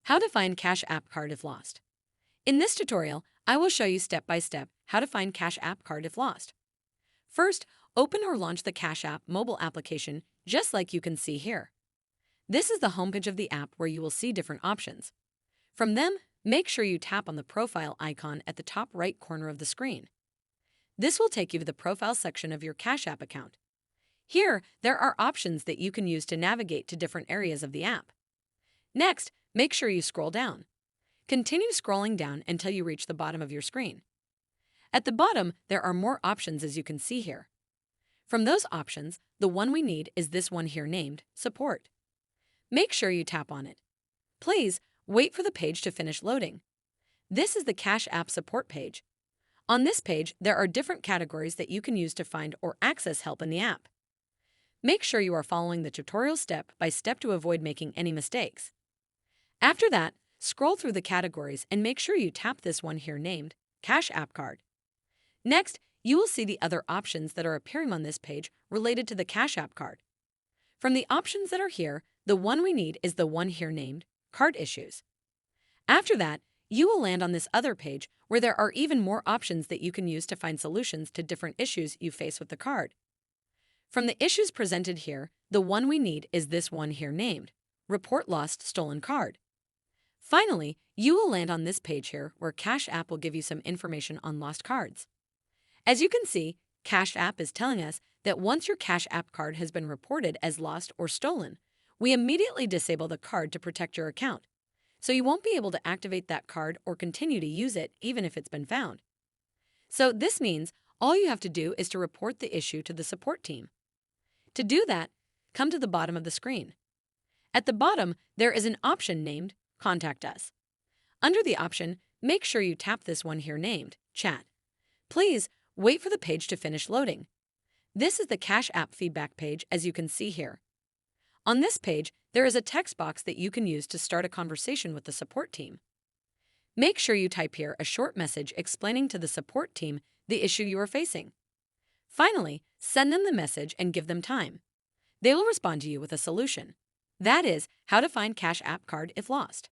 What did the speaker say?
How to find Cash App Card if lost. In this tutorial, I will show you step by step how to find Cash App Card if lost. First, open or launch the Cash App mobile application just like you can see here. This is the homepage of the app where you will see different options. From them, make sure you tap on the profile icon at the top right corner of the screen. This will take you to the profile section of your Cash App account. Here, there are options that you can use to navigate to different areas of the app. Next, make sure you scroll down. Continue scrolling down until you reach the bottom of your screen. At the bottom, there are more options as you can see here. From those options, the one we need is this one here named Support. Make sure you tap on it. Please wait for the page to finish loading. This is the Cash App Support page. On this page, there are different categories that you can use to find or access help in the app. Make sure you are following the tutorial step by step to avoid making any mistakes. After that, scroll through the categories and make sure you tap this one here named Cash App Card. Next, you will see the other options that are appearing on this page related to the Cash App Card. From the options that are here, the one we need is the one here named Card Issues. After that, you will land on this other page where there are even more options that you can use to find solutions to different issues you face with the card. From the issues presented here, the one we need is this one here named Report Lost Stolen Card. Finally, you will land on this page here where Cash App will give you some information on lost cards. As you can see, Cash App is telling us that once your Cash App card has been reported as lost or stolen, we immediately disable the card to protect your account, so you won't be able to activate that card or continue to use it even if it's been found. So this means all you have to do is to report the issue to the support team. To do that, come to the bottom of the screen. At the bottom, there is an option named Contact Us. Under the option, make sure you tap this one here named Chat. Please wait for the page to finish loading. This is the Cash App feedback page as you can see here. On this page, there is a text box that you can use to start a conversation with the support team. Make sure you type here a short message explaining to the support team the issue you are facing. Finally, send them the message and give them time. They will respond to you with a solution. That is how to find Cash App Card if lost.